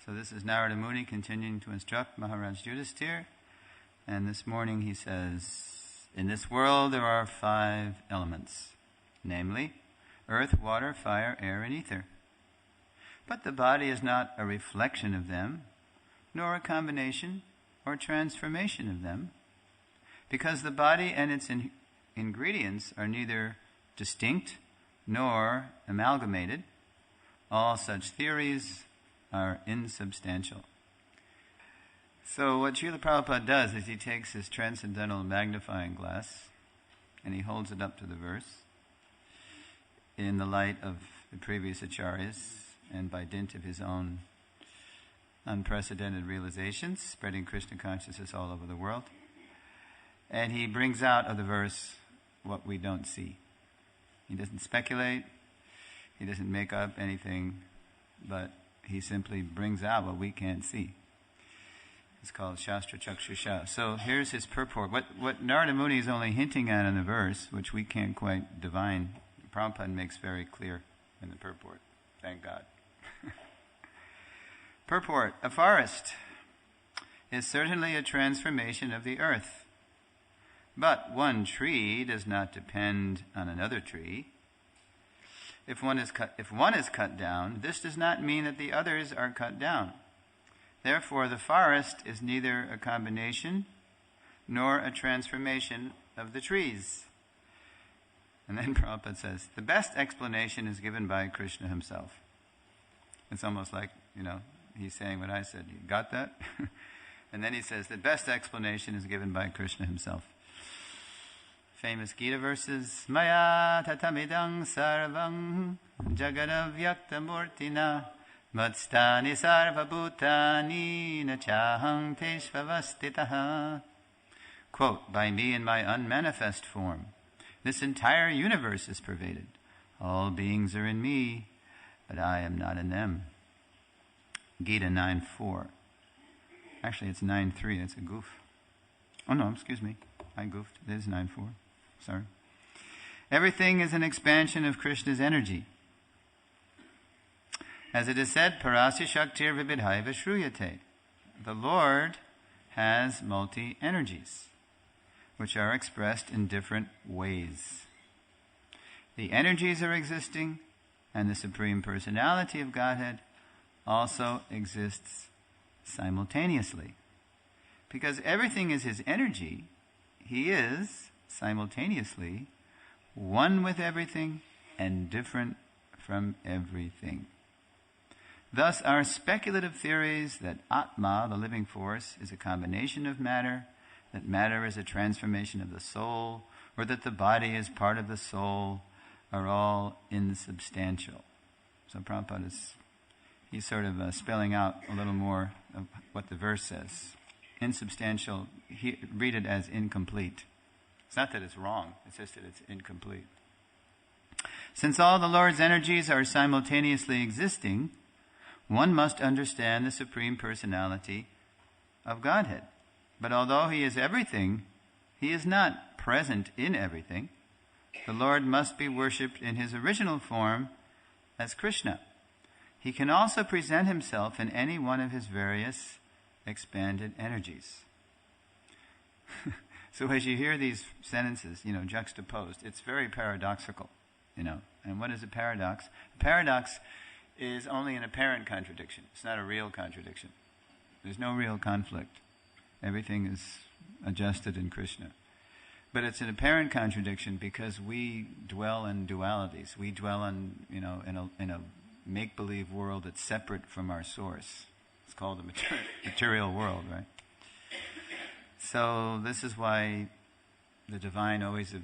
So this is Narada Muni continuing to instruct Maharaj Yudhisthira. And this morning he says, in this world there are 5 elements, namely earth, water, fire, air, and ether. But the body is not a reflection of them, nor a combination or transformation of them, because the body and its ingredients are neither distinct nor amalgamated. All such theories are insubstantial. So what Srila Prabhupada does is he takes his transcendental magnifying glass and he holds it up to the verse in the light of the previous acharyas and by dint of his own unprecedented realizations, spreading Krishna consciousness all over the world. And he brings out of the verse what we don't see. He doesn't speculate, he doesn't make up anything, but he simply brings out what we can't see. It's called Shastra Chakshusha. So here's his purport. What Narada Muni is only hinting at in the verse, which we can't quite divine, Prabhupada makes very clear in the purport. Thank God. Purport. A forest is certainly a transformation of the earth. But one tree does not depend on another tree. If one is cut down, this does not mean that the others are cut down. Therefore, the forest is neither a combination nor a transformation of the trees. And then Prabhupada says, the best explanation is given by Krishna himself. It's almost like, he's saying what I said. You got that? And then he says, the best explanation is given by Krishna himself. Famous Gita verses, Maya tatamidang sarvang jagadavyaktamurtina matstani sarvabhutani nachahang teshvavastitaha. Quote, by me in my unmanifest form, this entire universe is pervaded. All beings are in me, but I am not in them. Gita 9.4. Actually, it's 9.3. That's a goof. Oh no, excuse me. I goofed. It is 9.4. Sorry. Everything is an expansion of Krishna's energy. As it is said, Parasya Shaktir Vibidhaiva Shruyate. The Lord has multi-energies, which are expressed in different ways. The energies are existing, and the Supreme Personality of Godhead also exists simultaneously. Because everything is His energy, He is simultaneously one with everything and different from everything. Thus, our speculative theories that Atma, the living force, is a combination of matter, that matter is a transformation of the soul, or that the body is part of the soul, are all insubstantial. So Prabhupada he's sort of spelling out a little more of what the verse says. Insubstantial, read it as incomplete. It's not that it's wrong, it's just that it's incomplete. Since all the Lord's energies are simultaneously existing, one must understand the Supreme Personality of Godhead. But although He is everything, He is not present in everything. The Lord must be worshipped in His original form as Krishna. He can also present Himself in any one of His various expanded energies. So as you hear these sentences, juxtaposed, it's very paradoxical, And what is a paradox? A paradox is only an apparent contradiction. It's not a real contradiction. There's no real conflict. Everything is adjusted in Krishna. But it's an apparent contradiction because we dwell in dualities. We dwell in a make-believe world that's separate from our source. It's called the material world, right? So this is why the divine always,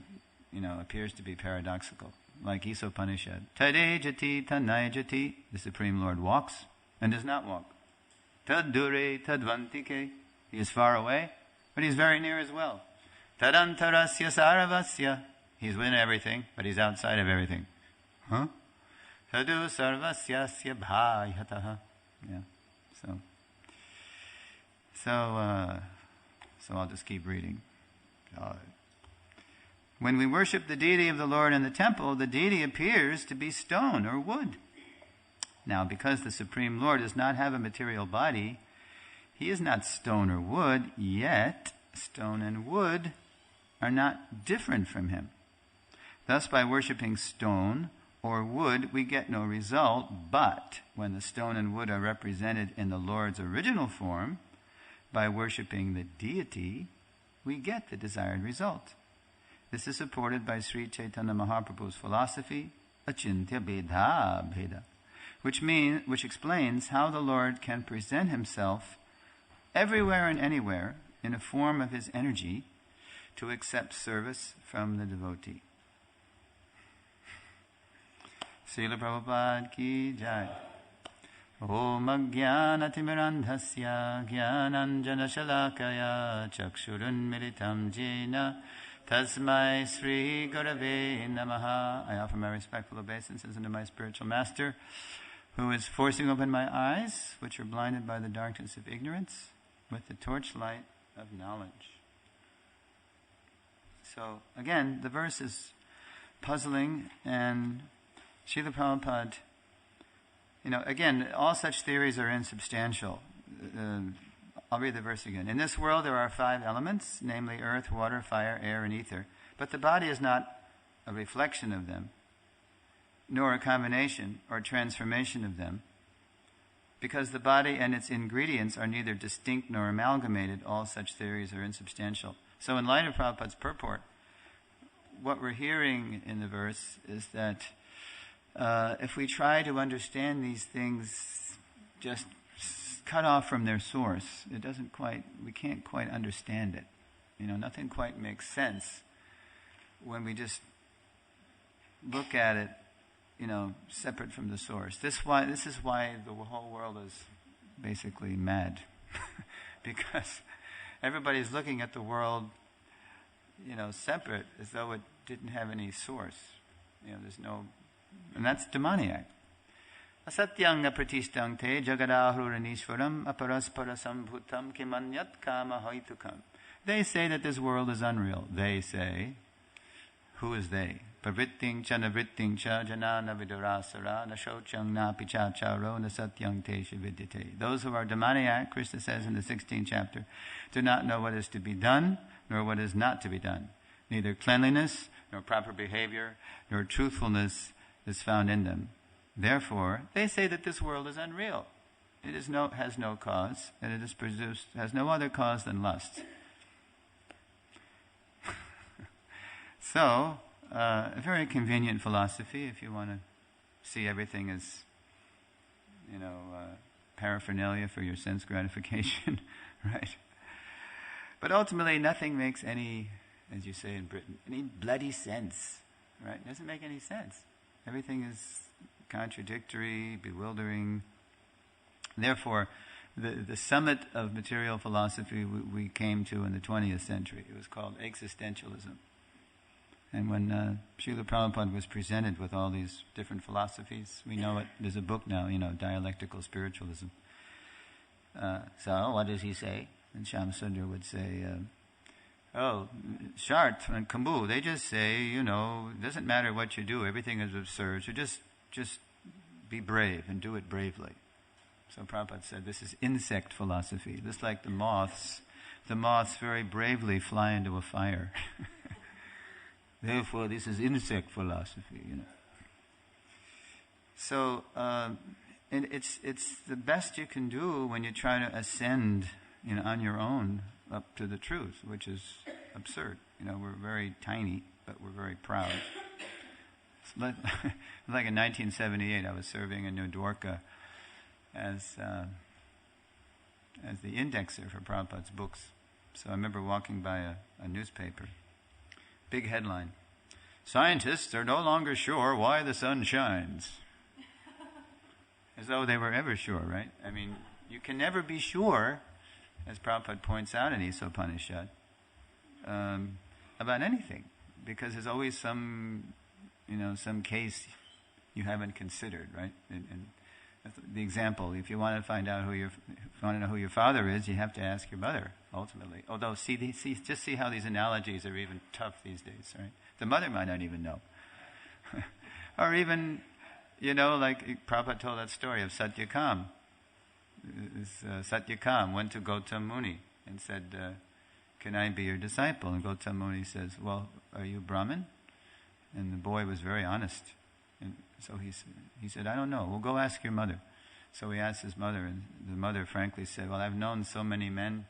appears to be paradoxical. Like Isopanishad. Tade jati tanai jati. The Supreme Lord walks and does not walk. Tad dure tadvantike. He is far away, but He is very near as well. Tadantarasya saravasya. He is within everything, but He's outside of everything. Huh? Tadu sarvasyasya bhayataha. Yeah. So I'll just keep reading. When we worship the deity of the Lord in the temple, the deity appears to be stone or wood. Now, because the Supreme Lord does not have a material body, he is not stone or wood, yet stone and wood are not different from him. Thus, by worshipping stone or wood, we get no result, but when the stone and wood are represented in the Lord's original form, by worshipping the deity, we get the desired result. This is supported by Sri Chaitanya Mahaprabhu's philosophy, Achintya Bedha Bheda, which explains how the Lord can present himself everywhere and anywhere in a form of his energy to accept service from the devotee. Srila Prabhupada ki jai. Om Ajnanatimirandhasya Jnananjana Shalakaya Chakshurunmilitam Jena Tasmai Sri Gurave Namaha. I offer my respectful obeisances unto my spiritual master, who is forcing open my eyes, which are blinded by the darkness of ignorance, with the torchlight of knowledge. So, again, the verse is puzzling, and Srila Prabhupada, again, all such theories are insubstantial. I'll read the verse again. In this world there are 5 elements, namely earth, water, fire, air, and ether. But the body is not a reflection of them, nor a combination or transformation of them. Because the body and its ingredients are neither distinct nor amalgamated, all such theories are insubstantial. So in light of Prabhupada's purport, what we're hearing in the verse is that if we try to understand these things just cut off from their source, we can't quite understand it. Nothing quite makes sense when we just look at it, separate from the source. This is why the whole world is basically mad. Because everybody's looking at the world, separate, as though it didn't have any source. There's no... And that's demoniac. Asatyanga pratistang te jagadahuranishvaram aparaspara sambhutam kimanyat kama haitukam. They say that this world is unreal. They say. Who is they? Pavritting cha navritting cha janana vidurasara nashochang na pichacharo nasatyang te shividyate. Those who are demoniac, Krishna says in the 16th chapter, do not know what is to be done, nor what is not to be done. Neither cleanliness, nor proper behavior, nor truthfulness is found in them. Therefore, they say that this world is unreal. It has no cause, and it is has no other cause than lust. So, a very convenient philosophy if you want to see everything as, paraphernalia for your sense gratification, right? But ultimately, nothing makes any, as you say in Britain, any bloody sense, right? It doesn't make any sense. Everything is contradictory, bewildering. Therefore, the summit of material philosophy we came to in the 20th century. It was called existentialism. And when Srila Prabhupada was presented with all these different philosophies, we know it, there's a book now, Dialectical Spiritualism. So, what does he say? And Shyamsundar would say, Chartres and Kambu, they just say, it doesn't matter what you do, everything is absurd, so just be brave and do it bravely. So Prabhupada said, this is insect philosophy. Just like the moths very bravely fly into a fire. Therefore, this is insect philosophy, So, it's the best you can do when you try to ascend, on your own up to the truth, which is absurd. We're very tiny, but we're very proud. It's like in 1978, I was serving in New Dwarka as the indexer for Prabhupada's books. So I remember walking by a newspaper. Big headline: scientists are no longer sure why the sun shines. As though they were ever sure, right? I mean, you can never be sure, as Prabhupada points out in Isopanishad, about anything, because there's always some case you haven't considered, right? And the example: if you want to find out know who your father is, you have to ask your mother. Ultimately, although see how these analogies are even tough these days, right? The mother might not even know, or even Like Prabhupada told that story of Satyakam. Satyakam went to Gautam Muni and said, can I be your disciple? And Gautam Muni says, well, are you Brahmin? And the boy was very honest. And so he said, I don't know. Well, go ask your mother. So he asked his mother, and the mother frankly said, well, I've known so many men,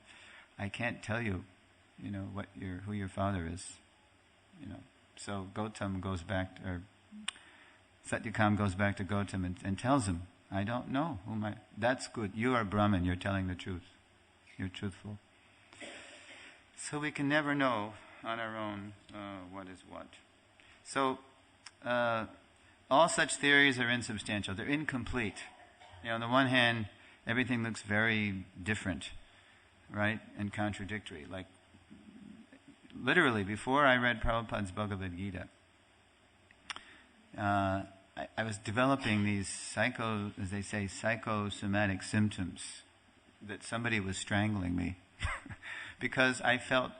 I can't tell you, who your father is. So Gautam goes back, or Satyakam goes back to Gautam and tells him, I don't know that's good. You are Brahmin, you're telling the truth. You're truthful. So we can never know on our own what is what. So all such theories are insubstantial. They're incomplete. On the one hand, everything looks very different, right, and contradictory. Like, literally, before I read Prabhupada's Bhagavad Gita, I was developing these psychosomatic symptoms that somebody was strangling me because I felt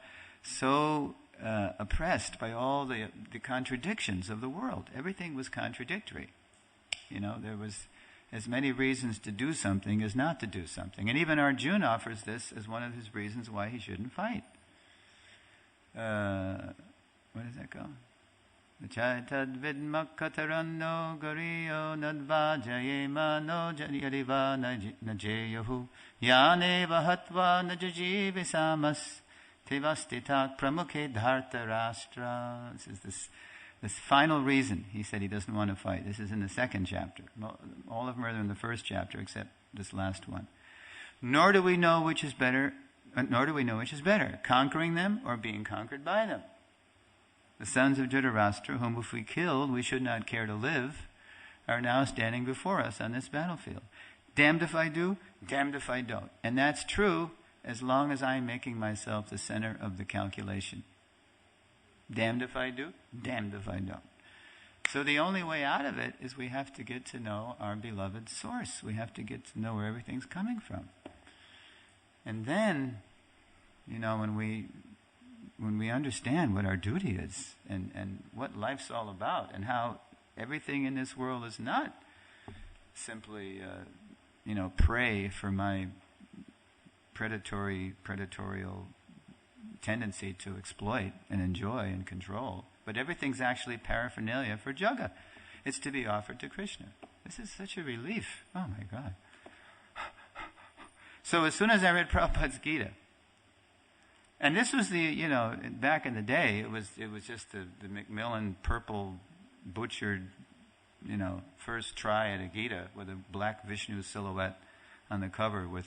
so oppressed by all the contradictions of the world. Everything was contradictory. There was as many reasons to do something as not to do something. And even Arjuna offers this as one of his reasons why he shouldn't fight. Where does that go? Chaitad vidmakataranno gariyo nadvajayema no jariva najayahu yaneva hatva najajivisamas tevastitak pramukhe dharta rashtra. This is this final reason he said he doesn't want to fight. This is in the second chapter. All of them are in the first chapter except this last one. Nor do we know which is better, conquering them or being conquered by them. The sons of Dhritarashtra, whom if we killed we should not care to live, are now standing before us on this battlefield. Damned if I do, damned if I don't. And that's true as long as I'm making myself the center of the calculation. Damned if I do, damned if I don't. So the only way out of it is we have to get to know our beloved source. We have to get to know where everything's coming from. And then, when we understand what our duty is and what life's all about and how everything in this world is not simply, prey for my predatorial tendency to exploit and enjoy and control, but everything's actually paraphernalia for Jaga. It's to be offered to Krishna. This is such a relief. Oh my God. So as soon as I read Prabhupada's Gita, and this was back in the day, it was just the Macmillan purple butchered, first try at a Gita with a black Vishnu silhouette on the cover with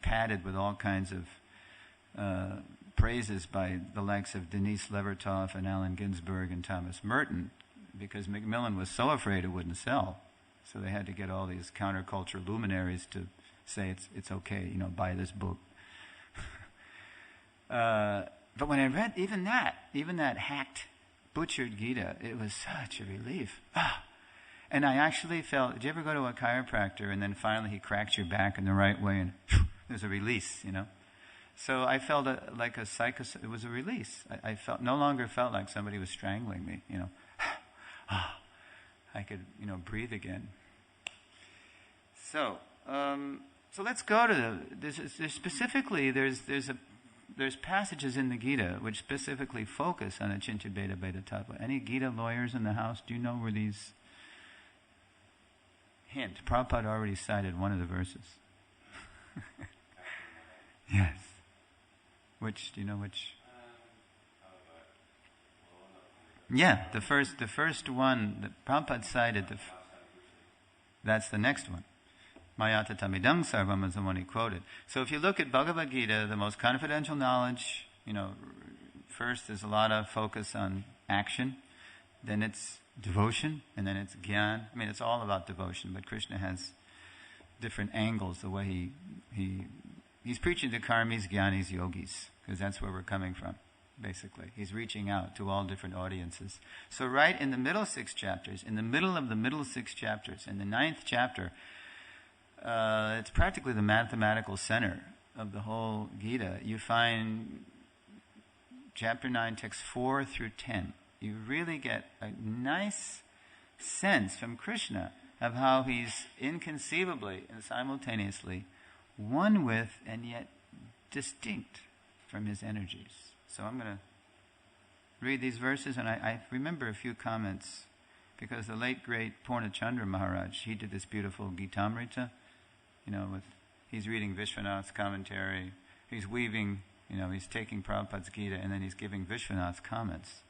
padded with all kinds of praises by the likes of Denise Levertov and Allen Ginsberg and Thomas Merton, because Macmillan was so afraid it wouldn't sell. So they had to get all these counterculture luminaries to say it's okay, buy this book. But when I read even that hacked, butchered Gita, it was such a relief. And I actually felt, did you ever go to a chiropractor and then finally he cracks your back in the right way and there's a release, So I felt like it was a release. I no longer felt like somebody was strangling me, I could, breathe again. So let's go to there's passages in the Gita which specifically focus on Achintya Bheda Bheda Tattva. Any Gita lawyers in the house, do you know where these hint? Prabhupada already cited one of the verses. Yes. Which, do you know which? Yeah, the first one that Prabhupada cited, that's the next one. Mayata tamidang sarvam is the one he quoted. So if you look at Bhagavad Gita, the most confidential knowledge, first there's a lot of focus on action, then it's devotion, and then it's gyan. I mean, it's all about devotion, but Krishna has different angles, the way he's preaching to karmis, jnanis, yogis, because that's where we're coming from, basically. He's reaching out to all different audiences. So right in the middle 6 chapters, in the middle of the middle 6 chapters, in the 9th chapter, it's practically the mathematical center of the whole Gita. You find chapter 9, texts 4 through 10. You really get a nice sense from Krishna of how he's inconceivably and simultaneously one with and yet distinct from his energies. So I'm going to read these verses, and I remember a few comments, because the late great Purnachandra Maharaj, he did this beautiful Gitamrita, he's reading Vishwanath's commentary, he's weaving, he's taking Prabhupada's Gita, and then he's giving Vishwanath's comments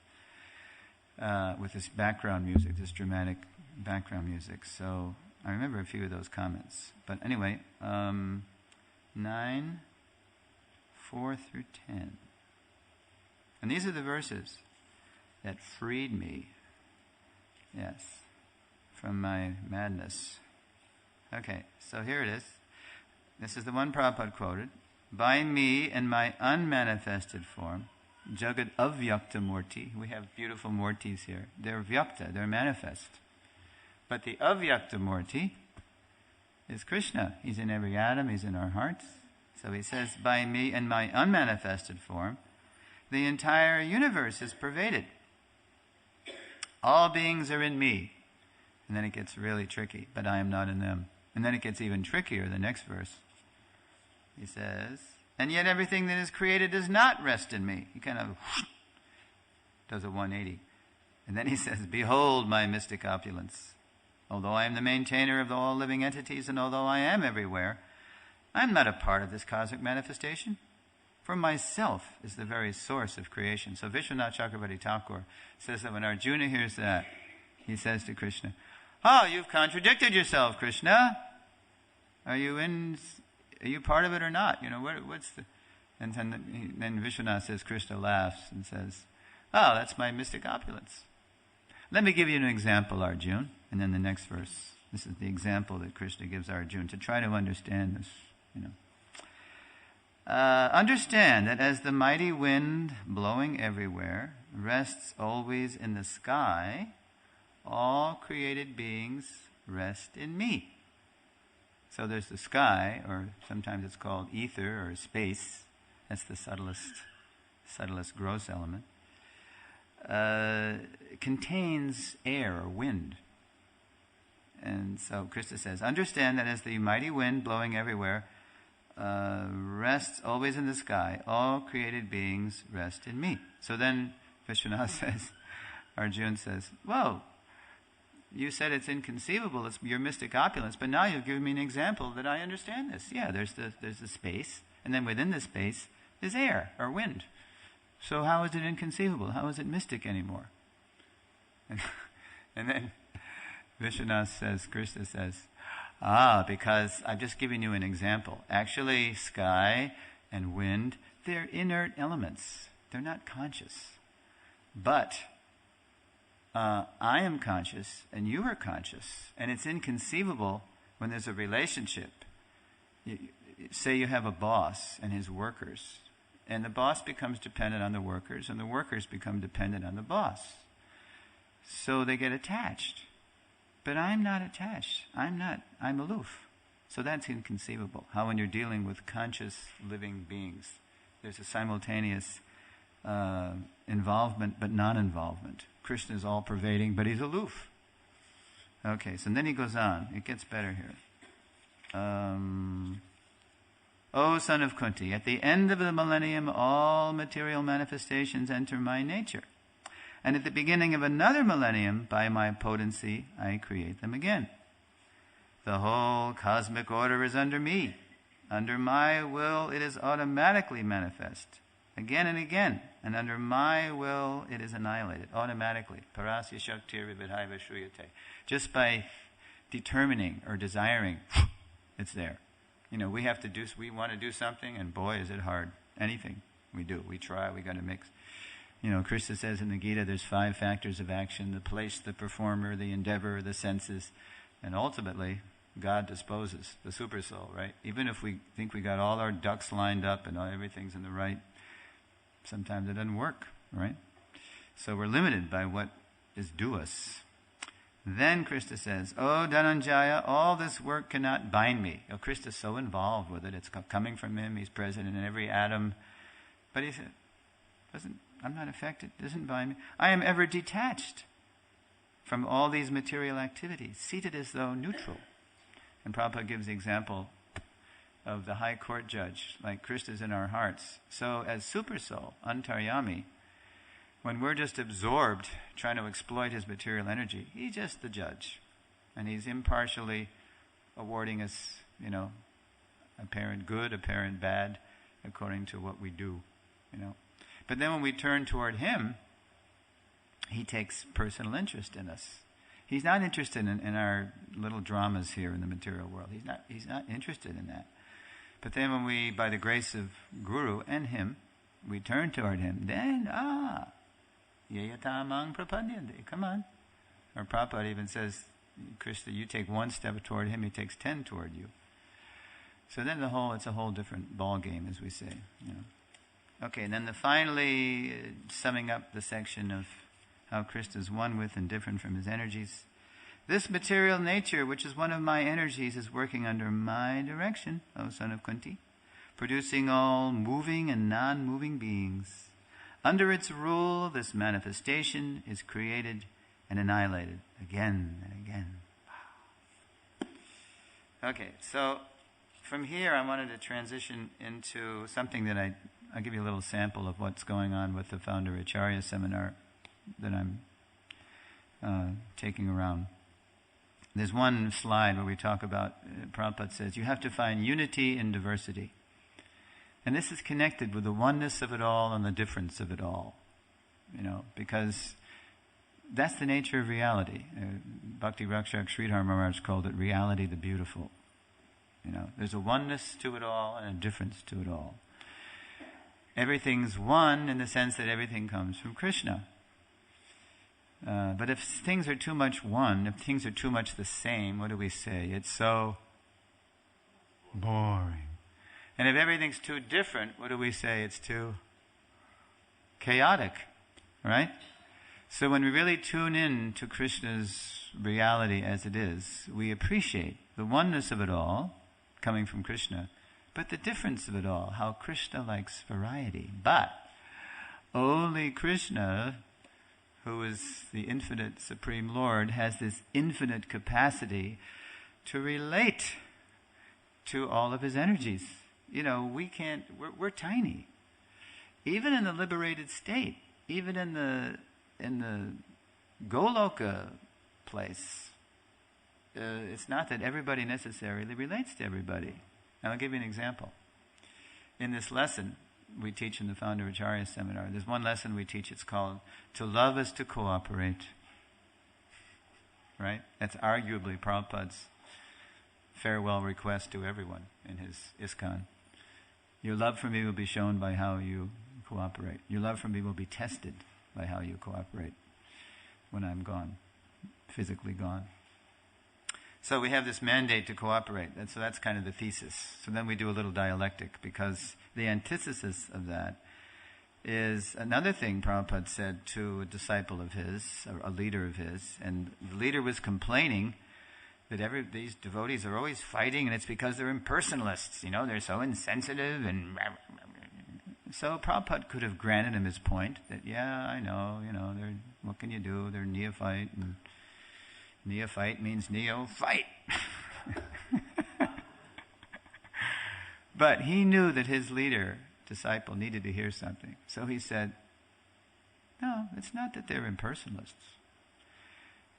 with this background music, this dramatic background music. So I remember a few of those comments. But anyway, 9, 4 through 10. And these are the verses that freed me, yes, from my madness. Okay, so here it is. This is the one Prabhupada quoted. By me and my unmanifested form, Jagat Avyakta Murti. We have beautiful Murtis here. They're Vyakta, they're manifest. But the Avyakta Murti is Krishna. He's in every atom, he's in our hearts. So he says, by me and my unmanifested form, the entire universe is pervaded. All beings are in me. And then it gets really tricky, but I am not in them. And then it gets even trickier, the next verse. He says, and yet everything that is created does not rest in me. He kind of does a 180. And then he says, behold my mystic opulence. Although I am the maintainer of all living entities, and although I am everywhere, I am not a part of this cosmic manifestation. For myself is the very source of creation. So Vishwanath Chakravarti Thakur says that when Arjuna hears that, he says to Krishna, oh, you've contradicted yourself, Krishna. Are you part of it or not? What's the... And then Vishwanath says, Krishna laughs and says, oh, that's my mystic opulence. Let me give you an example, Arjuna. And then the next verse, this is the example that Krishna gives Arjuna to try to understand this, understand that as the mighty wind blowing everywhere rests always in the sky, all created beings rest in me. So there's the sky, or sometimes it's called ether or space. That's the subtlest gross element. Contains air or wind. And so Krishna says, understand that as the mighty wind blowing everywhere rests always in the sky, all created beings rest in me. So then Vishwanath says, Arjuna says, whoa, you said it's inconceivable, it's your mystic opulence, but now you've given me an example that I understand this. Yeah, there's the space, and then within the space is air or wind. So how is it inconceivable? How is it mystic anymore? And then Vishwanath says, Krishna says, because I've just given you an example. Actually, sky and wind, they're inert elements. They're not conscious. But I am conscious and you are conscious. And it's inconceivable when there's a relationship. Say you have a boss and his workers. And the boss becomes dependent on the workers, and the workers become dependent on the boss. So they get attached. But I'm not attached. I'm aloof. So that's inconceivable. How when you're dealing with conscious living beings, there's a simultaneous involvement but non-involvement. Krishna is all-pervading, but he's aloof. Okay, so then he goes on. It gets better here. O son of Kunti, at the end of the millennium, all material manifestations enter my nature. And at the beginning of another millennium, by my potency, I create them again. The whole cosmic order is under me. Under my will, it is automatically manifest, again and again. And under my will, it is annihilated, automatically. Parasya shaktir vividhaiva shruyate. Just by determining or desiring, it's there. We want to do something, and boy, is it hard. Anything we do, we try, we got to mix. Krishna says in the Gita, there's 5 factors of action: the place, the performer, the endeavor, the senses, and ultimately, God disposes, the super soul, right? Even if we think we got all our ducks lined up and everything's in the right, sometimes it doesn't work, right? So we're limited by what is due us. Then Krishna says, "O Dhananjaya, all this work cannot bind me." Krishna's so involved with it. It's coming from him. He's present in every atom. But he said, I'm not affected. It doesn't bind me. I am ever detached. from all these material activities, seated as though neutral. And Prabhupada gives the example of the high court judge, like Krishna is in our hearts. So as super soul, antaryami, when we're just absorbed trying to exploit his material energy, he's just the judge. And he's impartially awarding us, apparent good, apparent bad, according to what we do, But then when we turn toward him, he takes personal interest in us. He's not interested in our little dramas here in the material world. He's not interested in that. But then when we, by the grace of Guru and him, we turn toward him, then, yayatamang prapadyante, come on. Or Prabhupada even says, Krishna, you take one step toward him, he takes 10 toward you. So then it's a whole different ball game, as we say. Okay, and then finally, summing up the section of how Krishna is one with and different from his energies. This material nature, which is one of my energies, is working under my direction, O son of Kunti, producing all moving and non-moving beings. Under its rule, this manifestation is created and annihilated again and again. Okay, so from here I wanted to transition into something that I'll give you a little sample of what's going on with the Founder Acharya seminar that I'm taking around. There's one slide where we talk about, Prabhupada says, you have to find unity in diversity. And this is connected with the oneness of it all and the difference of it all. Because that's the nature of reality. Bhakti Rakshak Sridhar Maharaj called it reality the beautiful. There's a oneness to it all and a difference to it all. Everything's one in the sense that everything comes from Krishna. But if things are too much one, if things are too much the same, what do we say? It's so boring. And if everything's too different, what do we say? It's too chaotic, right? So when we really tune in to Krishna's reality as it is, we appreciate the oneness of it all, coming from Krishna, but the difference of it all, how Krishna likes variety. But only Krishna, who is the infinite Supreme Lord, has this infinite capacity to relate to all of his energies. We can't, we're tiny. Even in the liberated state, even in the Goloka place, it's not that everybody necessarily relates to everybody. And I'll give you an example. In this lesson we teach in the Founder Acharya seminar, there's one lesson we teach, it's called To Love is to Cooperate. Right? That's arguably Prabhupada's farewell request to everyone in his ISKCON. Your love for me will be shown by how you cooperate. Your love for me will be tested by how you cooperate when I'm gone, physically gone. So we have this mandate to cooperate. So that's kind of the thesis. So then we do a little dialectic, because the antithesis of that is another thing Prabhupada said to a disciple of his, a leader of his, and the leader was complaining that these devotees are always fighting, and it's because they're impersonalists, they're so insensitive, and so Prabhupada could have granted him his point that, yeah, I know, what can you do? They're neophyte, and neophyte means neo-fight. But he knew that his disciple needed to hear something. So he said, no, it's not that they're impersonalists.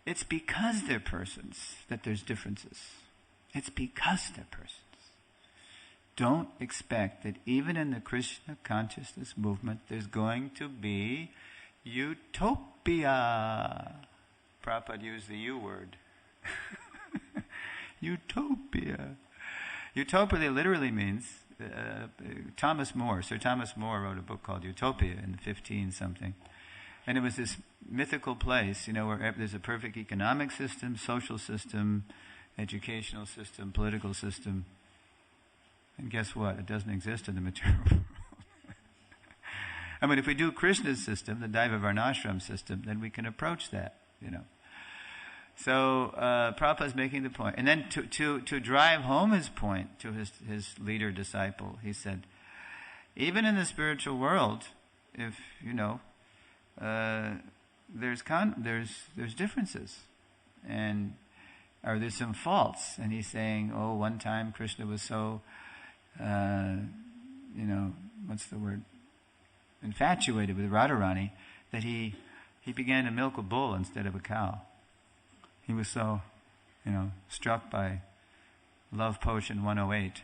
It's because they're persons that there's differences. It's because they're persons. Don't expect that even in the Krishna consciousness movement there's going to be utopia. Prabhupada used the U word. Utopia. Utopia literally means, Sir Thomas More wrote a book called Utopia in the 15-something. And it was this mythical place, where there's a perfect economic system, social system, educational system, political system. And guess what? It doesn't exist in the material world. I mean, if we do Krishna's system, the Daiva Varnashram system, then we can approach that, So Prabhupada's making the point. And then to drive home his point to his leader disciple, he said, even in the spiritual world, if, there's differences, and or there's some faults. And he's saying, oh, one time Krishna was so, what's the word? Infatuated with Radharani that he began to milk a bull instead of a cow. He was so, struck by Love Potion 108,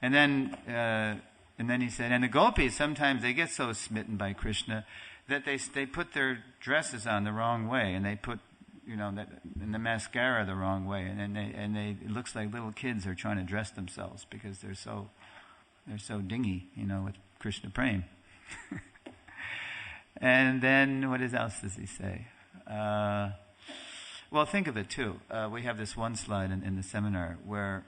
And then he said, and the gopis, sometimes they get so smitten by Krishna that they put their dresses on the wrong way, and they put, and the mascara the wrong way, and it looks like little kids are trying to dress themselves because they're so dingy, with Krishna prem. And then what else does he say? Well, think of it too. We have this one slide in the seminar where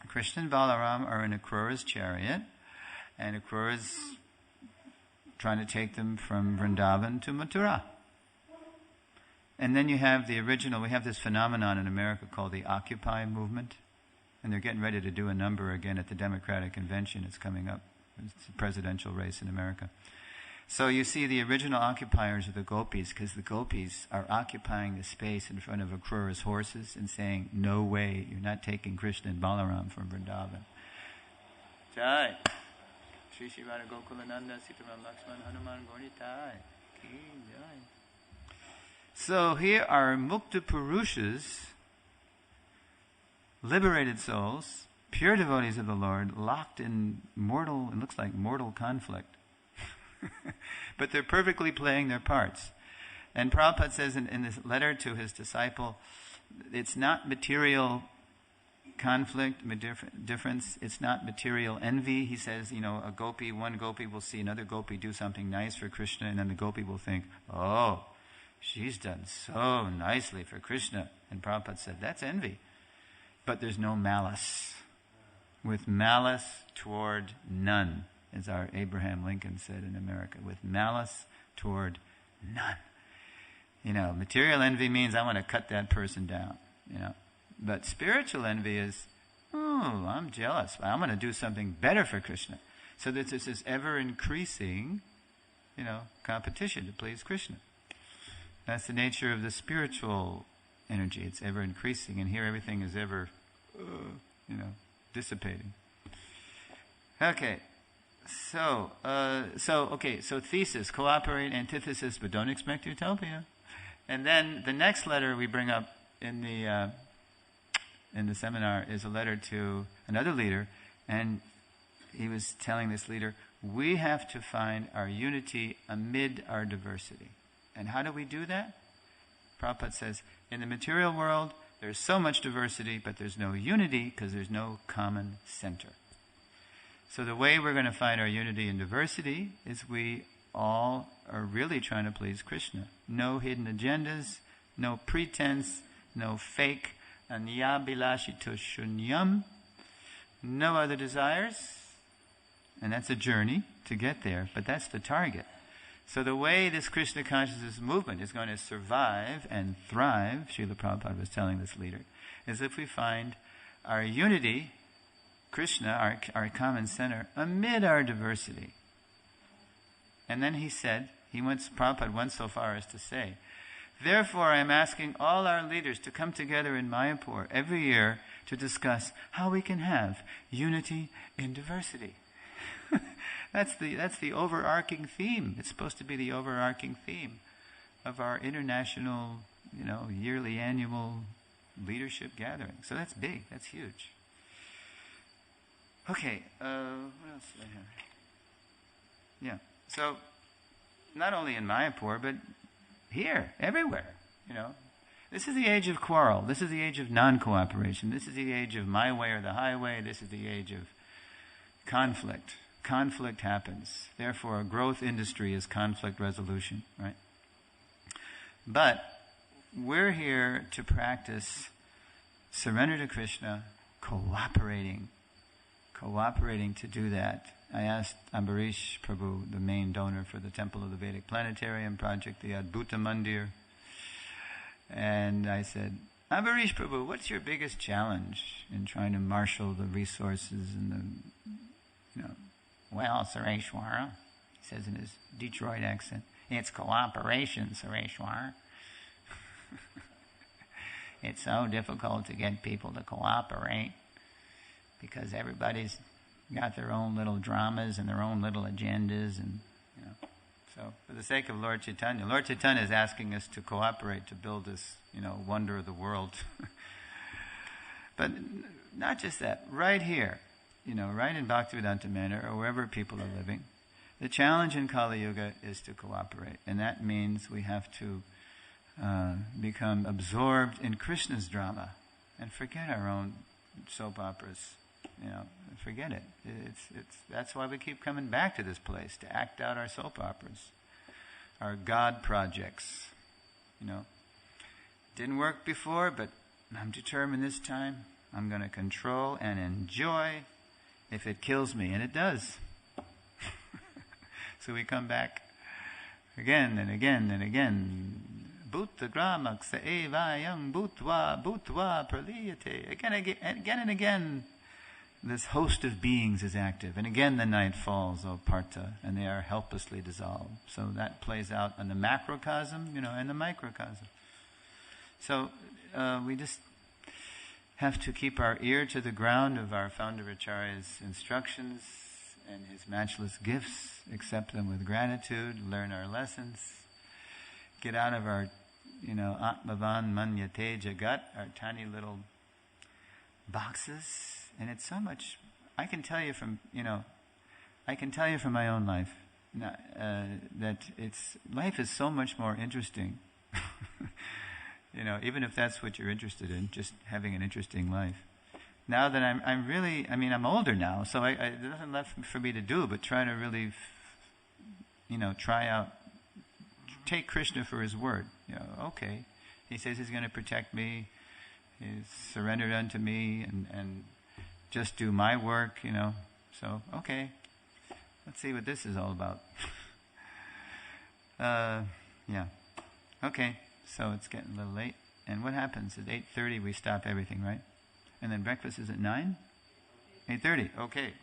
Krishna and Balaram are in Akrura's chariot, and Akrura's trying to take them from Vrindavan to Mathura. And then you have we have this phenomenon in America called the Occupy movement, and they're getting ready to do a number again at the Democratic Convention. It's coming up. It's a presidential race in America. So you see the original occupiers are the gopis, because the gopis are occupying the space in front of Akrura's horses and saying, no way, you're not taking Krishna and Balaram from Vrindavan. Jai. Shri Shivara Gokulananda Sitaram Lakshman Hanuman Gornitai. Ki Jai. So here are Mukta Purushas, liberated souls, pure devotees of the Lord, locked in it looks like mortal conflict. But they're perfectly playing their parts. And Prabhupada says in this letter to his disciple, it's not material conflict, difference. It's not material envy. He says, one gopi will see another gopi do something nice for Krishna, and then the gopi will think, oh, she's done so nicely for Krishna. And Prabhupada said, that's envy. But there's no malice. With malice toward none, as our Abraham Lincoln said in America, with malice toward none. Material envy means I want to cut that person down, But spiritual envy is, oh, I'm jealous. I'm going to do something better for Krishna. So that there's this ever-increasing, competition to please Krishna. That's the nature of the spiritual energy. It's ever-increasing, and here everything is ever, dissipating. Okay. So thesis, cooperate, antithesis, but don't expect utopia. And then the next letter we bring up in the seminar is a letter to another leader, and he was telling this leader, we have to find our unity amid our diversity. And how do we do that? Prabhupada says, in the material world, there's so much diversity, but there's no unity because there's no common center. So the way we're going to find our unity and diversity is we all are really trying to please Krishna. No hidden agendas, no pretense, no fake, anyabilashito shunyam, no other desires. And that's a journey to get there, but that's the target. So the way this Krishna consciousness movement is going to survive and thrive, Srila Prabhupada was telling this leader, is if we find our unity, Krishna, our common center, amid our diversity. And then he said, Prabhupada went so far as to say, therefore I am asking all our leaders to come together in Mayapur every year to discuss how we can have unity in diversity. That's the overarching theme. It's supposed to be the overarching theme of our international, yearly annual leadership gathering. So that's big. That's huge. Okay, what else do I have? Yeah, so not only in Mayapur, but here, everywhere, This is the age of quarrel. This is the age of non-cooperation. This is the age of my way or the highway. This is the age of conflict. Conflict happens. Therefore, a growth industry is conflict resolution, right? But we're here to practice surrender to Krishna, cooperating to do that. I asked Ambarish Prabhu, the main donor for the Temple of the Vedic Planetarium project, the Adbhuta Mandir, and I said, Ambarish Prabhu, what's your biggest challenge in trying to marshal the resources and well, Suresvara, he says in his Detroit accent, It's cooperation, Suresvara. It's so difficult to get people to cooperate because everybody's got their own little dramas and their own little agendas, and So, for the sake of Lord Chaitanya is asking us to cooperate to build this, wonder of the world. But not just that, right here, right in Bhaktivedanta Manor or wherever people are living, the challenge in Kali Yuga is to cooperate, and that means we have to become absorbed in Krishna's drama and forget our own soap operas. Forget it. That's why we keep coming back to this place, to act out our soap operas, our God projects. Didn't work before, but I'm determined this time. I'm going to control and enjoy if it kills me, and it does. So we come back again and again and again. Bhutta gramaksa evayam bhutva praliyate. Again and again. This host of beings is active. And again the night falls, O Partha, and they are helplessly dissolved. So that plays out in the macrocosm, and the microcosm. So we just have to keep our ear to the ground of our founder Acharya's instructions and his matchless gifts, accept them with gratitude, learn our lessons, get out of our, Atmavan Manyate Jagat, our tiny little boxes. And it's so much. I can tell you from my own life that life is so much more interesting. Even if that's what you're interested in, just having an interesting life. Now that I'm older now, so there's nothing left for me to do but try to really, try out, take Krishna for his word. Okay, he says he's going to protect me. He's surrendered unto me, and just do my work, So, okay, let's see what this is all about. Yeah. Okay, so it's getting a little late. And what happens? At 8:30 we stop everything, right? And then breakfast is at 9? 8:30, okay.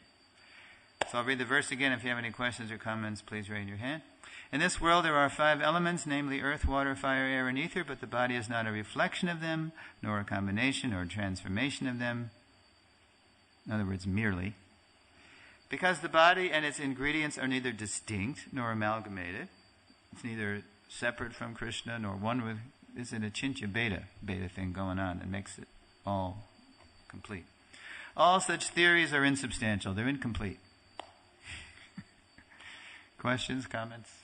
So I'll read the verse again. If you have any questions or comments, please raise your hand. In this world there are 5 elements, namely earth, water, fire, air, and ether, but the body is not a reflection of them, nor a combination or transformation of them. In other words, merely. Because the body and its ingredients are neither distinct nor amalgamated. It's neither separate from Krishna nor one with... It's an achintya beta thing going on that makes it all complete. All such theories are insubstantial. They're incomplete. Questions, comments?